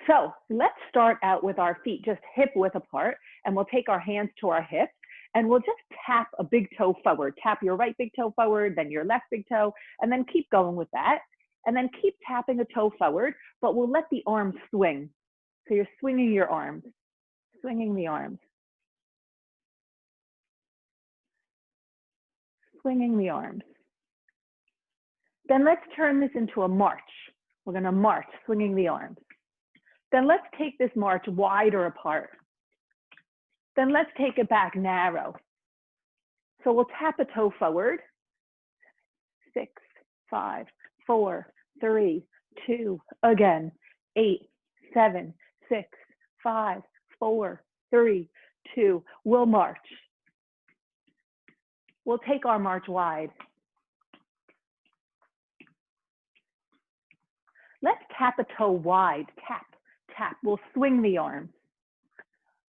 So let's start out with our feet just hip width apart, and we'll take our hands to our hips and we'll just tap a big toe forward. Tap your right big toe forward, then your left big toe, and then keep going with that. And then keep tapping a toe forward, but we'll let the arms swing. So you're swinging your arms, swinging the arms, swinging the arms. Then let's turn this into a march. We're going to march, swinging the arms. Then let's take this march wider apart. Then let's take it back narrow. So we'll tap a toe forward. 6, 5, 4, 3, 2, again. 8, 7, 6, 5, 4, 3, 2. We'll march. We'll take our march wide. Let's tap a toe wide. Tap, tap. We'll swing the arms.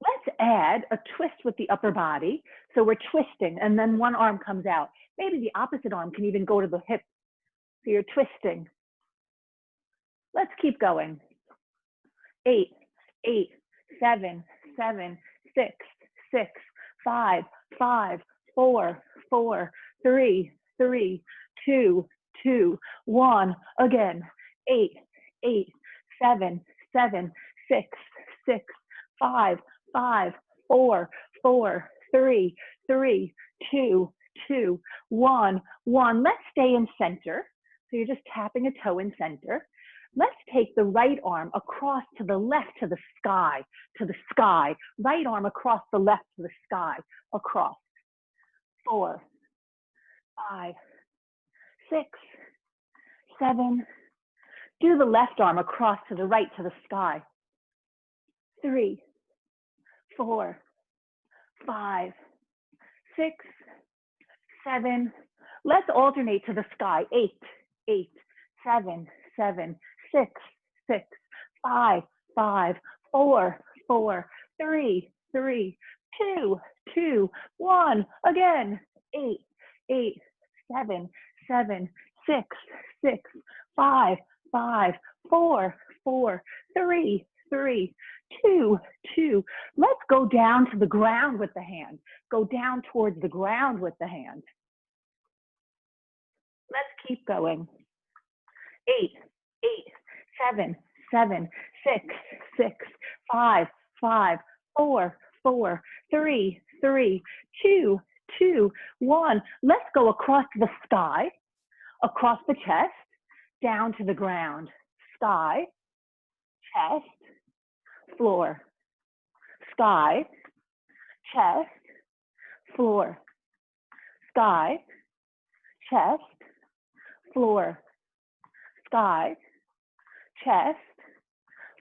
Let's add a twist with the upper body. So we're twisting and then one arm comes out. Maybe the opposite arm can even go to the hip. So you're twisting. Let's keep going. 8, 8, 7, 7, 6, 6, 5, 5, 4, 4, 3, 3, 2, 2, 1. Again. 8, 8, 7, 7, 6, 6, 5, 5, 4, 4, 3, 3, 2, 2, 1, 1. Let's stay in center. So you're just tapping a toe in center. Let's take the right arm across to the left to the sky, Right arm across the left to the sky, across. 4, 5, 6, 7. Do the left arm across to the right to the sky. 3, 4, 5, 6, 7. Let's alternate to the sky. 8, 8, 7, 7, 6, 6, 5, 5, 4, 4, 3, 3, 2, 2, 1. Again. 8, 8, 7, 7, 6, 6, 5, 5, 4, 4, 3, 3, 2, 2. Let's go down to the ground with the hand. Go down towards the ground with the hand. Let's keep going. 8, 8, 7, 7, 6, 6, 5, 5, 4, 4, 3, 3, 2, 2, 1. Let's go across the sky, across the chest, down to the ground. Sky, chest, floor. Sky, chest, floor. Sky, chest, floor. Sky, chest,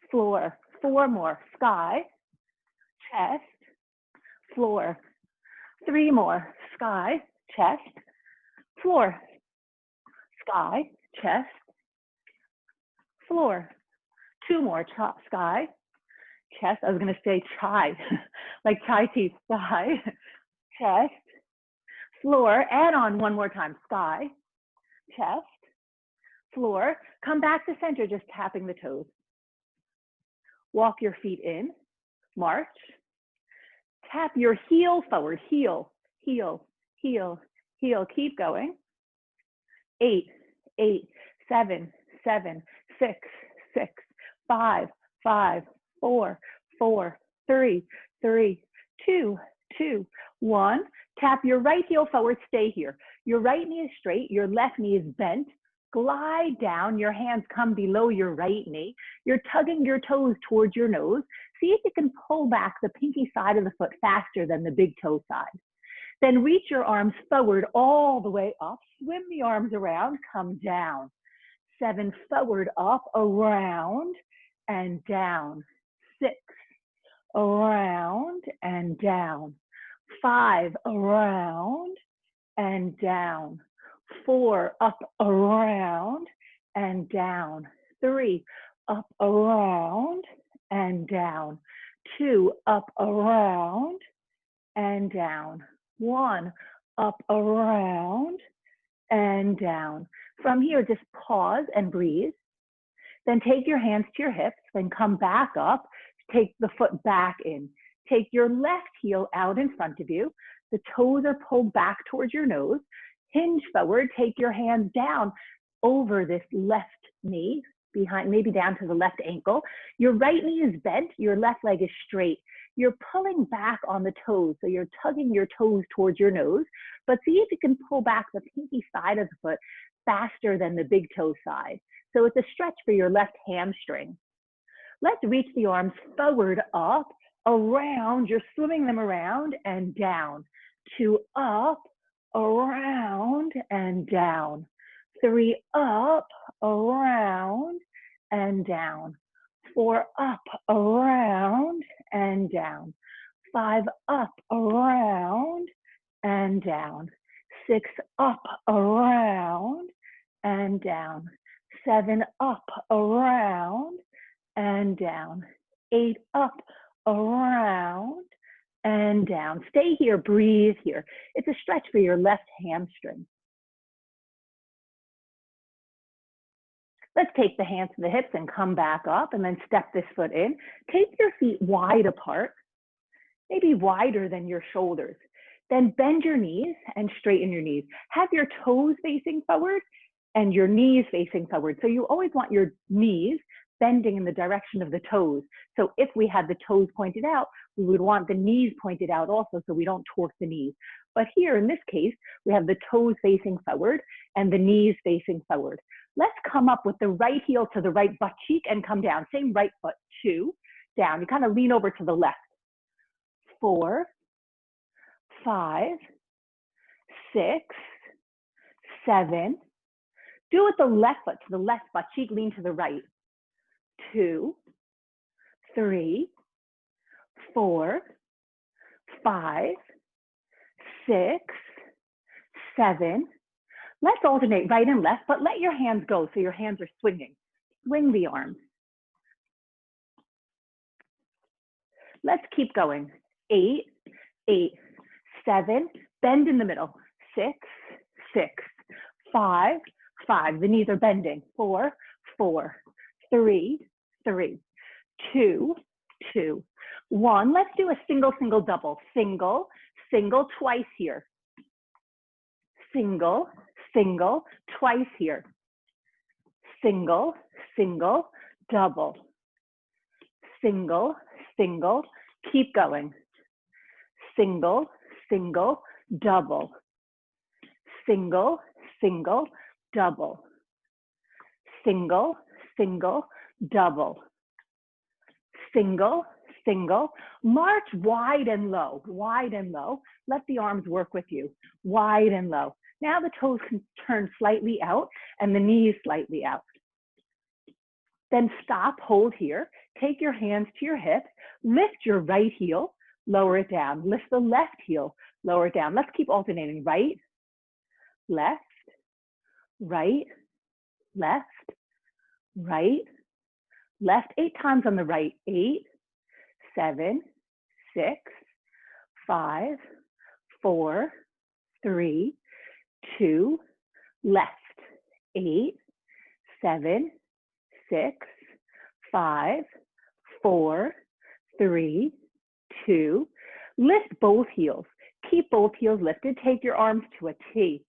floor. 4 more. Sky, chest, floor. 3 more. Sky, chest, floor. Sky, chest, floor. 2 more. Sky, chest. I was going to say chai, like chai tea. Sky, chest, floor. Add on 1 more time. Sky, chest, floor. Come back to center, just tapping the toes. Walk your feet in. March. Tap your heel forward. Heel, heel, heel, heel. Keep going. 8, 8, 7, 7, 6, 6, 5, 5, 4, 4, 3, 3, 2, 2, 1. Tap your right heel forward, stay here. Your right knee is straight, your left knee is bent. Glide down, your hands come below your right knee. You're tugging your toes towards your nose. See if you can pull back the pinky side of the foot faster than the big toe side. Then reach your arms forward all the way up. Swim the arms around, come down. 7, forward, up, around, and down. 6, around, and down. 5, around, and down. 4, up, around, and down. 3, up, around, and down. 2, up, around, and down. 1, up, around, and down. From here, just pause and breathe. Then take your hands to your hips, then come back up, take the foot back in. Take your left heel out in front of you. The toes are pulled back towards your nose. Hinge forward, take your hands down over this left knee, behind, maybe down to the left ankle. Your right knee is bent, your left leg is straight. You're pulling back on the toes, so you're tugging your toes towards your nose, but see if you can pull back the pinky side of the foot faster than the big toe side. So it's a stretch for your left hamstring. Let's reach the arms forward, up, around. You're swimming them around and down. 2 up, around and down. 3 up, around and down. 4 up, around and down. 5 up, around and down. 6 up, around and down. 7 up, around and down. 8 up, around and down. Stay here, breathe here. It's a stretch for your left hamstring. Let's take the hands to the hips and come back up and then step this foot in. Take your feet wide apart, maybe wider than your shoulders. Then bend your knees and straighten your knees. Have your toes facing forward and your knees facing forward. So you always want your knees bending in the direction of the toes. So if we had the toes pointed out, we would want the knees pointed out also so we don't torque the knees. But here in this case, we have the toes facing forward and the knees facing forward. Let's come up with the right heel to the right butt cheek and come down. Same right foot, 2, down. You kind of lean over to the left. 4, 5, 6, 7. Do it the left foot to the left butt cheek, lean to the right. 2, 3, 4, 5, 6, 7. Let's alternate right and left, but let your hands go so your hands are swinging. Swing the arms. Let's keep going. 8, 8, 7, bend in the middle. 6, 6, 5, 5. The knees are bending. 4, 4, 3, 3, 2, 2, 1. Let's do a single, single, double. Single, single, twice here. Single, single, twice here. Single, single, double. Single, single, keep going. Single, single, double. Single, single, double. Single, single, double. Single, single. March wide and low, wide and low. Let the arms work with you, wide and low. Now the toes can turn slightly out and the knees slightly out. Then stop, hold here. Take your hands to your hips. Lift your right heel, lower it down. Lift the left heel, lower it down. Let's keep alternating. Right, left, right, left, right, left. 8 times on the right. 8, 7, 6, 5, 4, 3, 2, left. 8, 7, 6, 5, 4, 3, 2. Lift both heels. Keep both heels lifted. Take your arms to a T.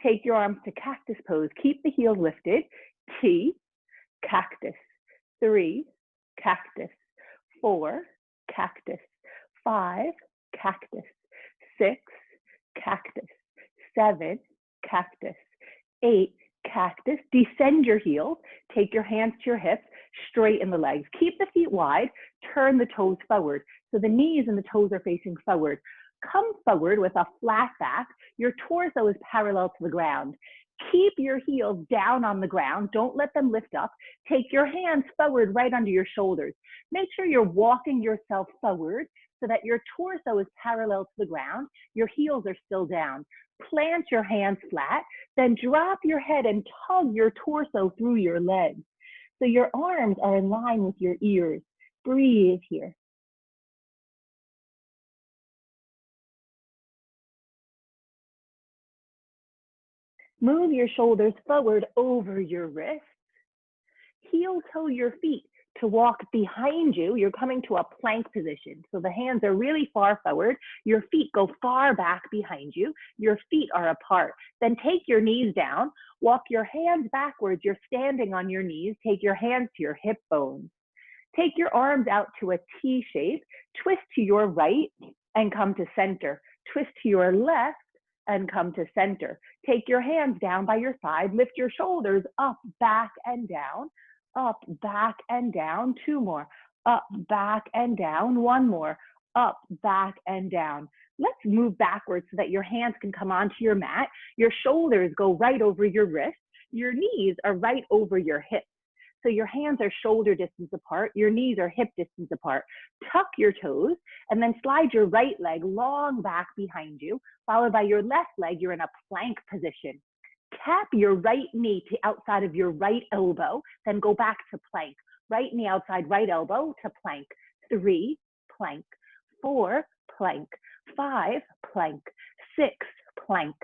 Take your arms to cactus pose. Keep the heels lifted. T, cactus. 3, cactus. 4, cactus. 5, cactus. 6, cactus. 7, cactus. 8, cactus. Descend your heels. Take your hands to your hips. Straighten the legs. Keep the feet wide. Turn the toes forward. So the knees and the toes are facing forward. Come forward with a flat back. Your torso is parallel to the ground. Keep your heels down on the ground. Don't let them lift up. Take your hands forward right under your shoulders. Make sure you're walking yourself forward so that your torso is parallel to the ground. Your heels are still down. Plant your hands flat, then drop your head and tug your torso through your legs. So your arms are in line with your ears. Breathe here. Move your shoulders forward over your wrists. heel toe your feet to walk behind you. You're coming to a plank position. So the hands are really far forward. Your feet go far back behind you. Your feet are apart. Then take your knees down. Walk your hands backwards. You're standing on your knees. Take your hands to your hip bones. Take your arms out to a T shape. Twist to your right and come to center. Twist to your left and come to center. Take your hands down by your side. Lift your shoulders up, back, and down. Up, back, and down. Two more. Up, back, and down. One more. Up, back, and down. Let's move backwards so that your hands can come onto your mat. Your shoulders go right over your wrists. Your knees are right over your hips. So your hands are shoulder distance apart. Your knees are hip distance apart. Tuck your toes and then slide your right leg long back behind you, followed by your left leg. You're in a plank position. Tap your right knee to outside of your right elbow, then go back to plank. Right knee outside right elbow to plank. 3, plank. 4, plank. 5, plank. 6, plank.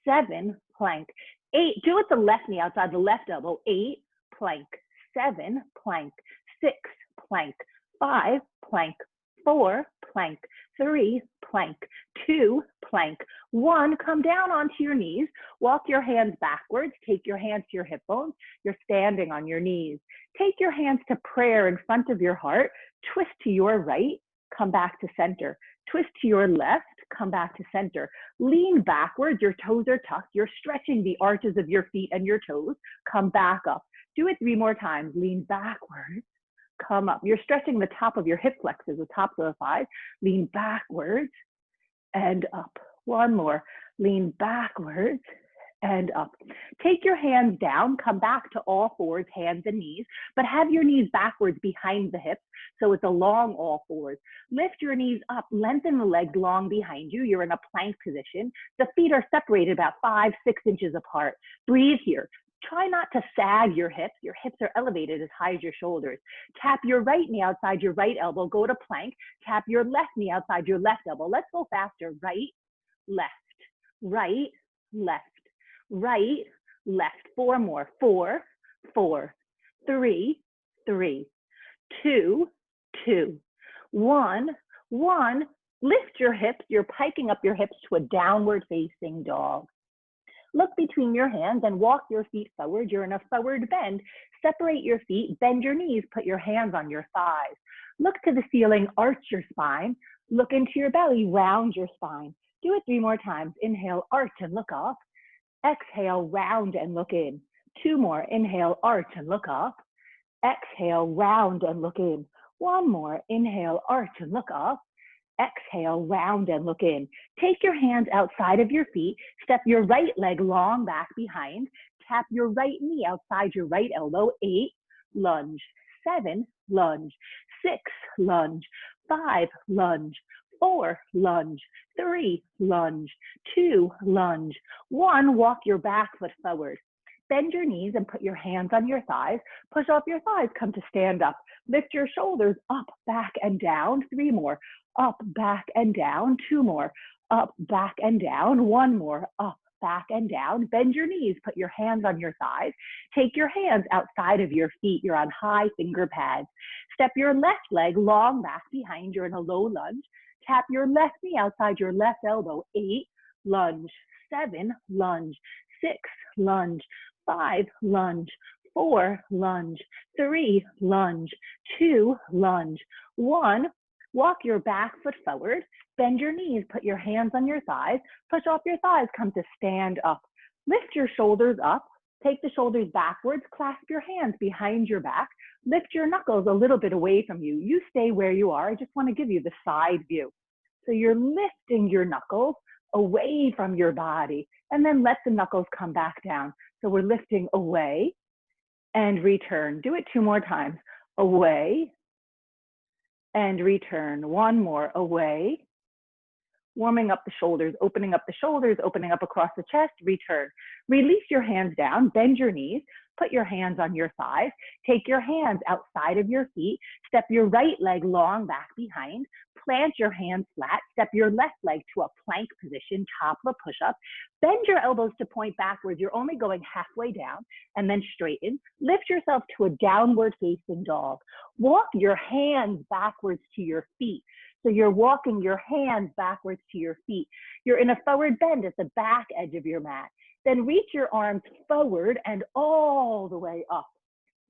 7, plank. 8, do it the left knee outside the left elbow. 8, plank. 7, plank. 6, plank. 5, plank. 4, plank. 3, plank. 2, plank. 1, come down onto your knees. Walk your hands backwards. Take your hands to your hip bones. You're standing on your knees. Take your hands to prayer in front of your heart. Twist to your right. Come back to center. Twist to your left. Come back to center. Lean backwards. Your toes are tucked. You're stretching the arches of your feet and your toes. Come back up. Do it 3 more times. Lean backwards. Come up. You're stretching the top of your hip flexors, the tops of the thighs. Lean backwards and up. 1 more. Lean backwards and up. Take your hands down. Come back to all fours, hands and knees, but have your knees backwards behind the hips, so it's a long all fours. Lift your knees up. Lengthen the legs long behind you. You're in a plank position. The feet are separated about 5, 6 inches apart. Breathe here. Try not to sag your hips. Your hips are elevated as high as your shoulders. Tap your right knee outside your right elbow. Go to plank. Tap your left knee outside your left elbow. Let's go faster. Right, left, right, left, right, left. 4 more. 4, 4, 3, 3, 2, 2, 1, 1. Lift your hips. You're piking up your hips to a downward facing dog. Look between your hands and walk your feet forward. You're in a forward bend. Separate your feet, bend your knees, put your hands on your thighs. Look to the ceiling, arch your spine. Look into your belly, round your spine. Do it 3 more times. Inhale, arch and look up. Exhale, round and look in. 2 more. Inhale, arch and look up. Exhale, round and look in. 1 more. Inhale, arch and look up. Exhale, round and look in. Take your hands outside of your feet. Step your right leg long back behind. Tap your right knee outside your right elbow. 8, lunge. 7, lunge. 6, lunge. 5, lunge. 4, lunge. 3, lunge. 2, lunge. 1, walk your back foot forward. Bend your knees and put your hands on your thighs. Push off your thighs, come to stand up. Lift your shoulders up, back, and down. 3 more. Up, back, and down. 2 more. Up, back, and down. 1 more. Up, back, and down. Bend your knees. Put your hands on your thighs. Take your hands outside of your feet. You're on high finger pads. Step your left leg long back behind. You're in a low lunge. Tap your left knee outside your left elbow. 8, lunge. 7, lunge. 6, lunge. 5, lunge. 4, lunge. 3, lunge. 2, lunge. 1, walk your back foot forward. Bend your knees, put your hands on your thighs. Push off your thighs, come to stand up. Lift your shoulders up. Take the shoulders backwards. Clasp your hands behind your back. Lift your knuckles a little bit away from you. You stay where you are. I just want to give you the side view. So you're lifting your knuckles away from your body, and then let the knuckles come back down. So we're lifting away and return. Do it 2 more times. Away and return. 1 more. Away, warming up the shoulders, opening up across the chest, return. Release your hands down, bend your knees, put your hands on your thighs, take your hands outside of your feet, step your right leg long back behind, plant your hands flat, step your left leg to a plank position, top of a push-up, bend your elbows to point backwards. You're only going halfway down, and then straighten. Lift yourself to a downward facing dog. Walk your hands backwards to your feet. So you're walking your hands backwards to your feet. You're in a forward bend at the back edge of your mat. Then reach your arms forward and all the way up.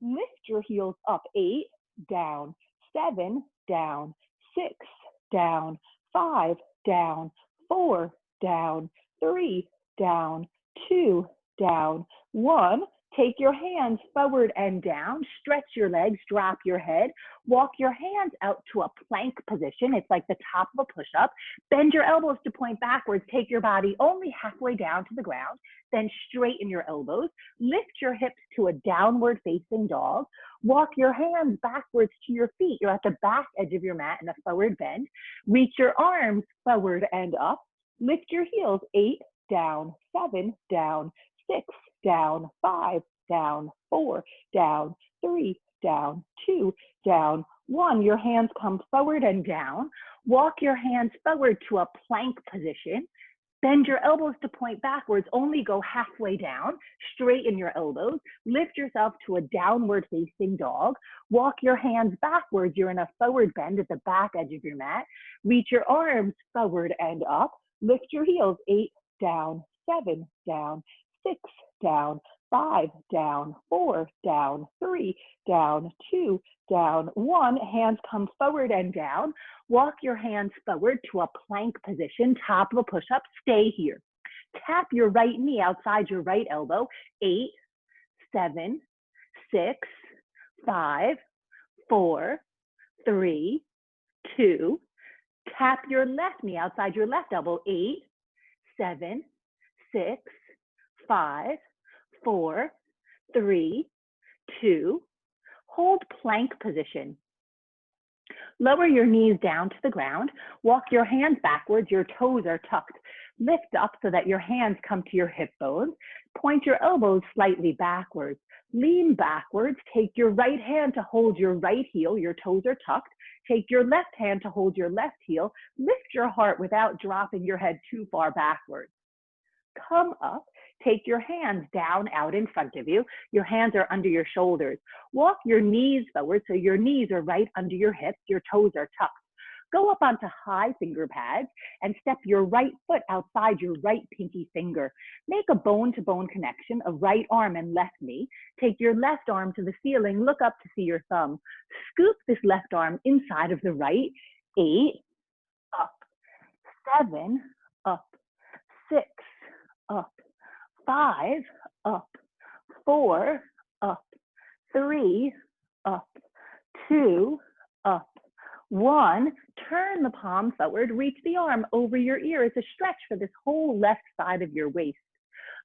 Lift your heels up, 8, down, 7, down, 6, down, 5, down, 4, down, 3, down, 2, down, 1. Take your hands forward and down, stretch your legs, drop your head, walk your hands out to a plank position. It's like the top of a push-up. Bend your elbows to point backwards, take your body only halfway down to the ground, then straighten your elbows, lift your hips to a downward facing dog, walk your hands backwards to your feet. You're at the back edge of your mat in a forward bend. Reach your arms forward and up, lift your heels, 8, down, 7, down, 6, down, 5, down, 4, down, 3, down, 2, down, 1. Your hands come forward and down. Walk your hands forward to a plank position. Bend your elbows to point backwards, only go halfway down. Straighten your elbows. Lift yourself to a downward facing dog. Walk your hands backwards. You're in a forward bend at the back edge of your mat. Reach your arms forward and up. Lift your heels, 8, down, 7, down, 6, down, 5, down, 4, down, 3, down, 2, down, 1. Hands come forward and down. Walk your hands forward to a plank position, top of a push-up. Stay here. Tap your right knee outside your right elbow. 8, 7, 6, 5, 4, 3, 2. Tap your left knee outside your left elbow. 8, 7, 6, 5, 4, 3, 2. Hold plank position. Lower your knees down to the ground. Walk your hands backwards. Your toes are tucked. Lift up so that your hands come to your hip bones. Point your elbows slightly backwards. Lean backwards. Take your right hand to hold your right heel. Your toes are tucked. Take your left hand to hold your left heel. Lift your heart without dropping your head too far backwards. Come up. Take your hands down out in front of you. Your hands are under your shoulders. Walk your knees forward so your knees are right under your hips. Your toes are tucked. Go up onto high finger pads and step your right foot outside your right pinky finger. Make a bone-to-bone connection of right arm and left knee. Take your left arm to the ceiling. Look up to see your thumb. Scoop this left arm inside of the right. 8, up, 7, up, 6, up, 5, up, 4, up, 3, up, 2, up, 1. Turn the palm forward, reach the arm over your ear. It's a stretch for this whole left side of your waist.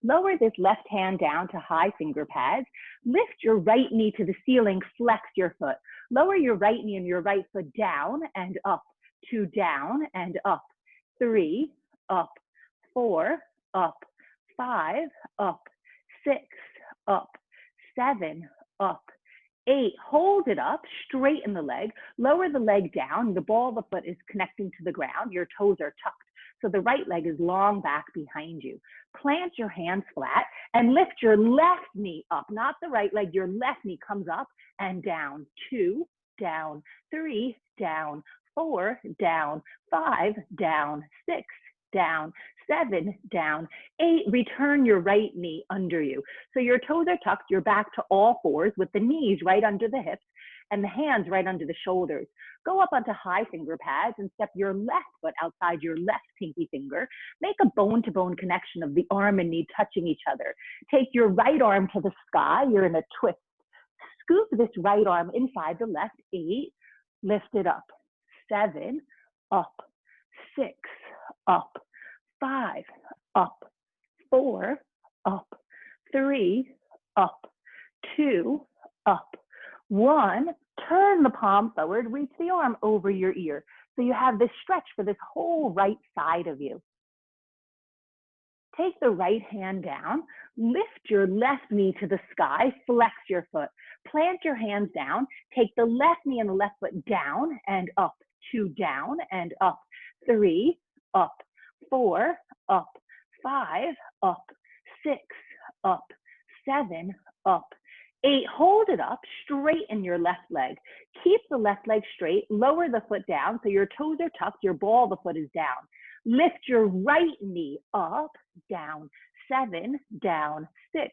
Lower this left hand down to high finger pads. Lift your right knee to the ceiling, flex your foot. Lower your right knee and your right foot down and up. 2, down and up. 3, up. 4, up. 5, up. 6, up. 7, up. 8, hold it up, straighten the leg, lower the leg down. The ball of the foot is connecting to the ground. Your toes are tucked. So the right leg is long back behind you. Plant your hands flat and lift your left knee up, not the right leg. Your left knee comes up and down. 2, down. 3, down. 4, down. 5, down. 6, down. 7, down. 8, return your right knee under you. So your toes are tucked, you're back to all fours with the knees right under the hips and the hands right under the shoulders. Go up onto high finger pads and step your left foot outside your left pinky finger. Make a bone-to-bone connection of the arm and knee touching each other. Take your right arm to the sky, you're in a twist. Scoop this right arm inside the left. 8, lift it up. 7, up. 6, up. 5, up. 4, up. 3, up. 2, up. 1, Turn the palm forward, reach the arm over your ear. So you have this stretch for this whole right side of you. Take the right hand down, lift your left knee to the sky, flex your foot. Plant your hands down, take the left knee and the left foot down and up, 2 down and up, 3, up, 4, up, 5, up, 6, up, 7, up, 8. Hold it up, straighten your left leg. Keep the left leg straight, lower the foot down so your toes are tucked, your ball of the foot is down. Lift your right knee up, down, 7, down, 6,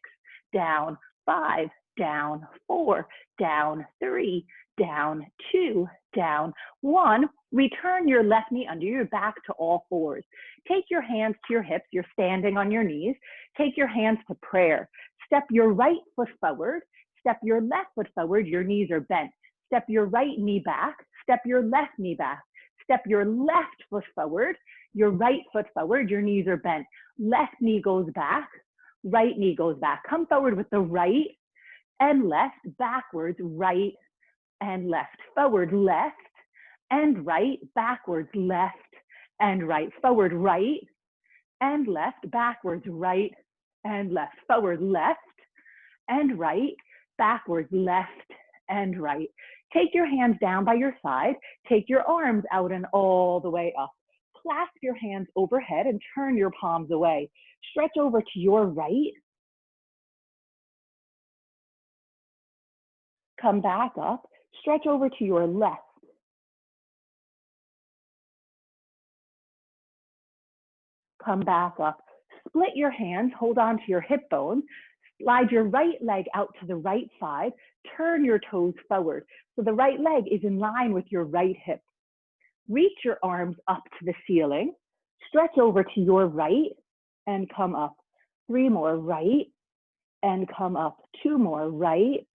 down, 5, down, 4, down, 3, down, 2, down, 1. Return your left knee under your back to all fours. Take your hands to your hips. You're standing on your knees. Take your hands to prayer. Step your right foot forward. Step your left foot forward. Your knees are bent. Step your right knee back. Step your left knee back. Step your left foot forward. Your right foot forward. Your knees are bent. Left knee goes back. Right knee goes back. Come forward with the right and left, backwards, right and left. Forward, left and right, backwards, left and right. Forward, right and left, backwards, right and left. Forward, left and right, backwards, left and right. Take your hands down by your side. Take your arms out and all the way up. Clasp your hands overhead and turn your palms away. Stretch over to your right. Come back up. Stretch over to your left. Come back up. Split your hands. Hold on to your hip bones. Slide your right leg out to the right side. Turn your toes forward. So the right leg is in line with your right hip. Reach your arms up to the ceiling. Stretch over to your right and come up. 3 more, right and come up. 2 more, right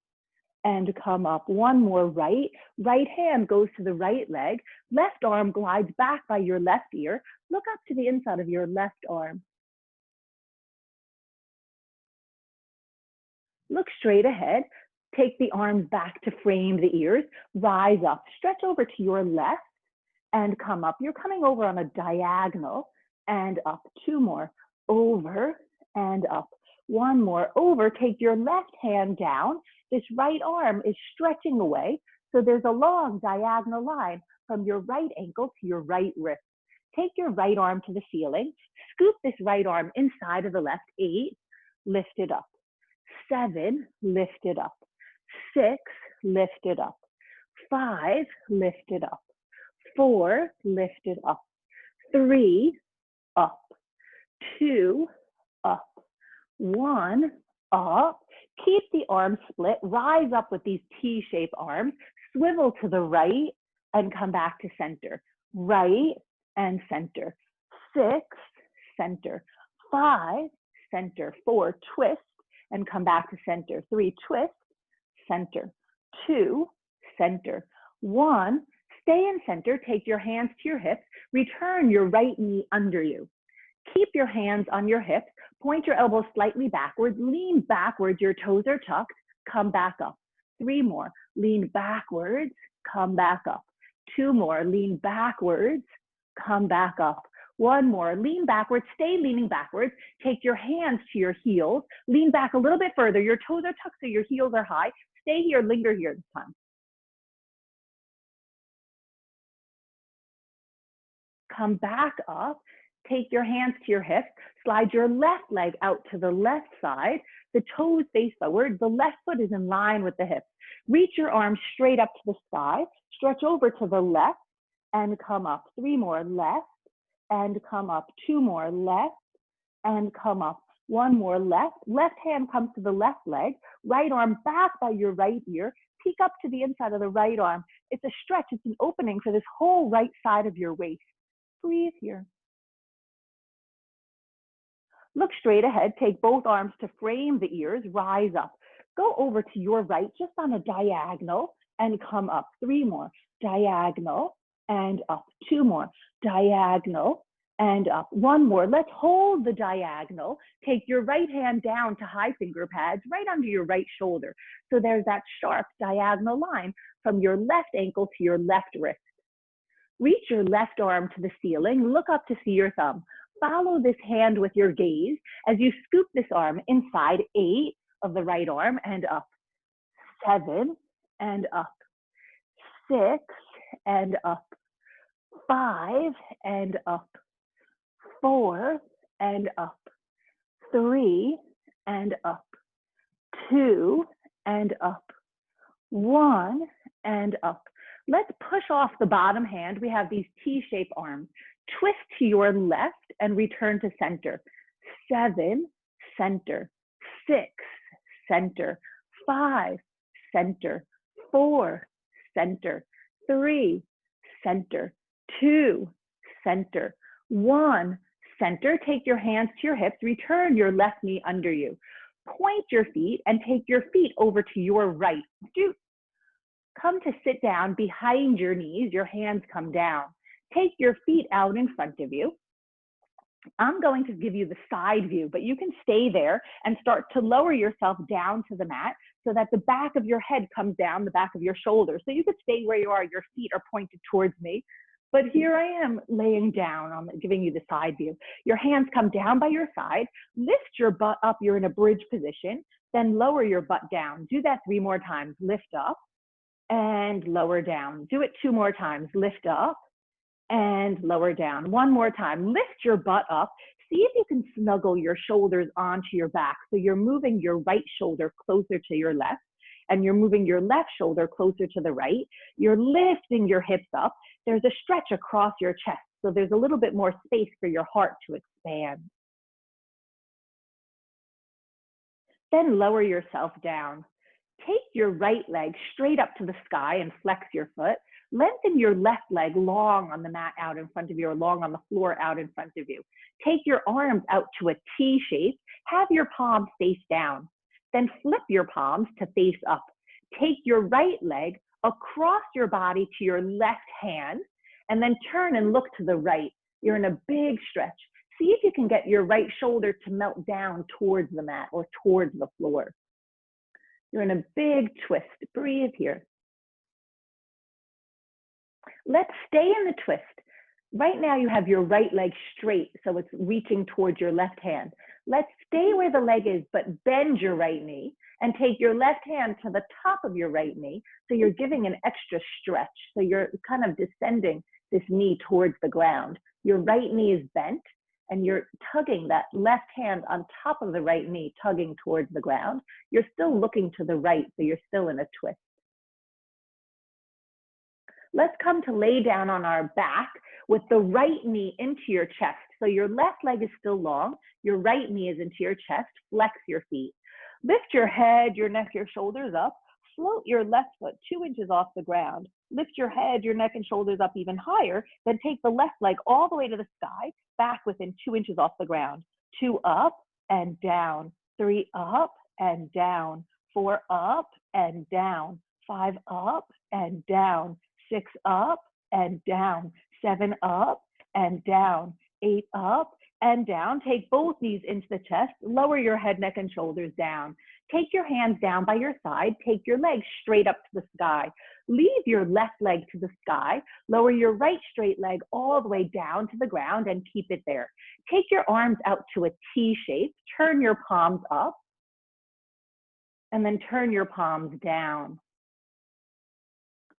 and come up. 1 more, right. Right hand goes to the right leg. Left arm glides back by your left ear. Look up to the inside of your left arm. Look straight ahead. Take the arms back to frame the ears. Rise up. Stretch over to your left and come up. You're coming over on a diagonal and up. 2 more. Over and up. 1 more. Over. Take your left hand down. This right arm is stretching away. So there's a long diagonal line from your right ankle to your right wrist. Take your right arm to the ceiling. Scoop this right arm inside of the left. 8. Lift it up. 7. Lift it up. 6. Lift it up. 5. Lift it up. 4. Lift it up. 3. Up. 2. Up. 1. Up. Keep the arms split. Rise up with these T-shaped arms. Swivel to the right and come back to center. Right and center. 6. Center. 5. Center. 4. Twist and come back to center. 3. Twist. Center. 2. Center. 1. Stay in center. Take your hands to your hips. Return your right knee under you. Keep your hands on your hips. Point your elbows slightly backwards. Lean backwards. Your toes are tucked. Come back up. 3 more. Lean backwards. Come back up. 2 more. Lean backwards. Come back up. 1 more. Lean backwards. Stay leaning backwards. Take your hands to your heels. Lean back a little bit further. Your toes are tucked so your heels are high. Stay here. Linger here this time. Come back up. Take your hands to your hips. Slide your left leg out to the left side. The toes face forward. The left foot is in line with the hips. Reach your arms straight up to the sky. Stretch over to the left and come up. 3 more. Left and come up. 2 more. Left and come up. 1 more. Left. Left hand comes to the left leg. Right arm back by your right ear. Peek up to the inside of the right arm. It's a stretch. It's an opening for this whole right side of your waist. Breathe here. Look straight ahead. Take both arms to frame the ears. Rise up. Go over to your right, just on a diagonal, and come up. 3 more. Diagonal and up. 2 more. Diagonal and up. 1 more. Let's hold the diagonal. Take your right hand down to high finger pads right under your right shoulder. So there's that sharp diagonal line from your left ankle to your left wrist. Reach your left arm to the ceiling, look up to see your thumb. Follow this hand with your gaze as you scoop this arm inside 8 of the right arm and up. 7 and up. 6 and up. 5 and up. 4 and up. 3 and up. 2 and up. 1 and up. Let's push off the bottom hand. We have these T-shaped arms. Twist to your left and return to center. 7, center. 6, center. 5, center. 4, center. 3, center. 2, center. 1, center. Take your hands to your hips. Return your left knee under you. Point your feet and take your feet over to your right. Come to sit down behind your knees. Your hands come down. Take your feet out in front of you. I'm going to give you the side view, but you can stay there and start to lower yourself down to the mat so that the back of your head comes down, the back of your shoulders. So you could stay where you are. Your feet are pointed towards me. But here I am laying down, giving you the side view. Your hands come down by your side. Lift your butt up. You're in a bridge position. Then lower your butt down. Do that 3 more times. Lift up and lower down. Do it 2 more times. Lift up and lower down. 1 more time. Lift your butt up. See if you can snuggle your shoulders onto your back. So you're moving your right shoulder closer to your left, and you're moving your left shoulder closer to the right. You're lifting your hips up. There's a stretch across your chest, so there's a little bit more space for your heart to expand. Then lower yourself down. Take your right leg straight up to the sky and flex your foot. Lengthen your left leg long on the mat out in front of you, or long on the floor out in front of you. Take your arms out to a T shape. Have your palms face down. Then flip your palms to face up. Take your right leg across your body to your left hand, and then turn and look to the right. You're in a big stretch. See if you can get your right shoulder to melt down towards the mat or towards the floor. You're in a big twist. Breathe here. Let's stay in the twist. Right now you have your right leg straight, so it's reaching towards your left hand. Let's stay where the leg is, but bend your right knee and take your left hand to the top of your right knee. So you're giving an extra stretch. So you're kind of descending this knee towards the ground. Your right knee is bent and you're tugging that left hand on top of the right knee, tugging towards the ground. You're still looking to the right, so you're still in a twist. Let's come to lay down on our back with the right knee into your chest. So your left leg is still long, your right knee is into your chest. Flex your feet. Lift your head, your neck, your shoulders up. Float your left foot 2 inches off the ground. Lift your head, your neck, and shoulders up even higher. Then take the left leg all the way to the sky, back within 2 inches off the ground. 2 up and down. 3 up and down. 4 up and down. 5 up and down. 6 up and down. 7 up and down. 8 up and down. Take both knees into the chest. Lower your head, neck, and shoulders down. Take your hands down by your side. Take your legs straight up to the sky. Leave your left leg to the sky. Lower your right straight leg all the way down to the ground and keep it there. Take your arms out to a T shape. Turn your palms up and then turn your palms down.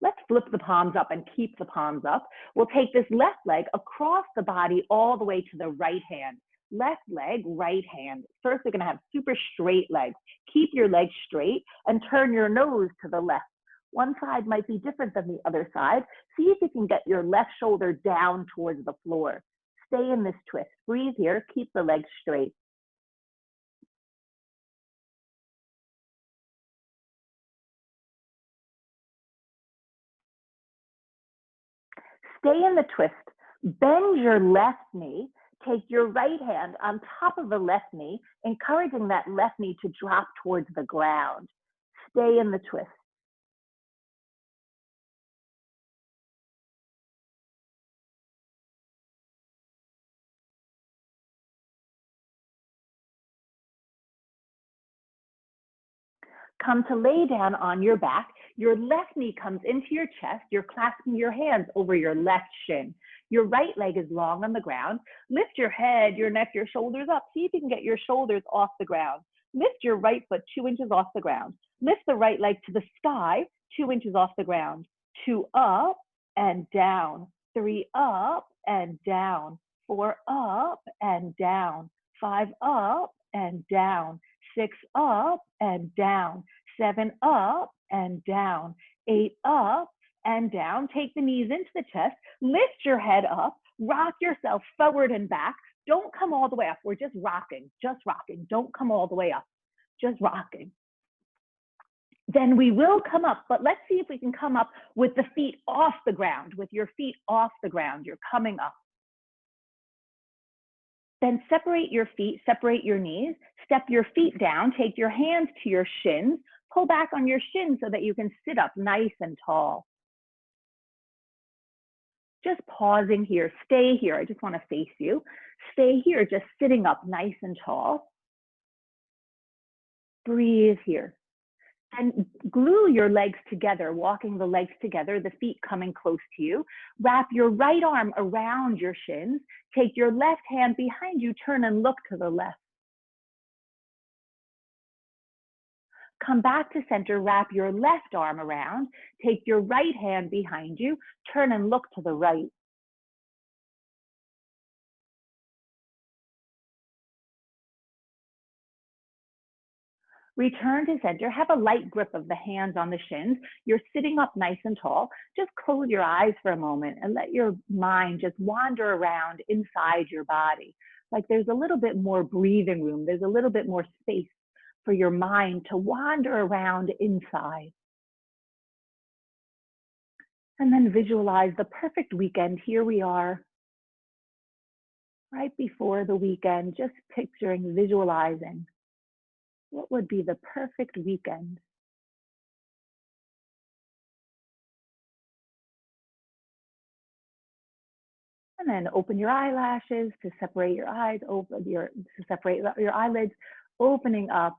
Let's flip the palms up and keep the palms up. We'll take this left leg across the body all the way to the right hand. Left leg, right hand. First, we're gonna have super straight legs. Keep your legs straight and turn your nose to the left. One side might be different than the other side. See if you can get your left shoulder down towards the floor. Stay in this twist. Breathe here, keep the legs straight. Stay in the twist. Bend your left knee. Take your right hand on top of the left knee, encouraging that left knee to drop towards the ground. Stay in the twist. Come to lay down on your back. Your left knee comes into your chest. You're clasping your hands over your left shin. Your right leg is long on the ground. Lift your head, your neck, your shoulders up. See if you can get your shoulders off the ground. Lift your right foot 2 inches off the ground. Lift the right leg to the sky, 2 inches off the ground. 2 up and down. 3 up and down. 4 up and down. 5 up and down. 6 up and down. 7 up and down. 8 up and down. Take the knees into the chest. Lift your head up. Rock yourself forward and back. Don't come all the way up. We're just rocking, just rocking. Don't come all the way up, just rocking. Then we will come up, but let's see if we can come up with the feet off the ground, with your feet off the ground. You're coming up. Then separate your feet, separate your knees, step your feet down, take your hands to your shins, pull back on your shins so that you can sit up nice and tall. Just pausing here, stay here. I just want to face you. Stay here, just sitting up nice and tall. Breathe here. And glue your legs together, walking the legs together, the feet coming close to you. Wrap your right arm around your shins. Take your left hand behind you, turn and look to the left. Come back to center, wrap your left arm around. Take your right hand behind you, turn and look to the right. Return to center, have a light grip of the hands on the shins. You're sitting up nice and tall. Just close your eyes for a moment and let your mind just wander around inside your body. Like there's a little bit more breathing room. There's a little bit more space for your mind to wander around inside. And then visualize the perfect weekend. Here we are, right before the weekend, just picturing, visualizing. What would be the perfect weekend? And then open your eyelashes to separate your eyes, separate your eyelids, opening up.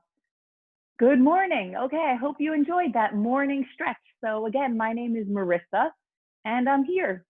Good morning. Okay, I hope you enjoyed that morning stretch. So again, my name is Marissa, and I'm here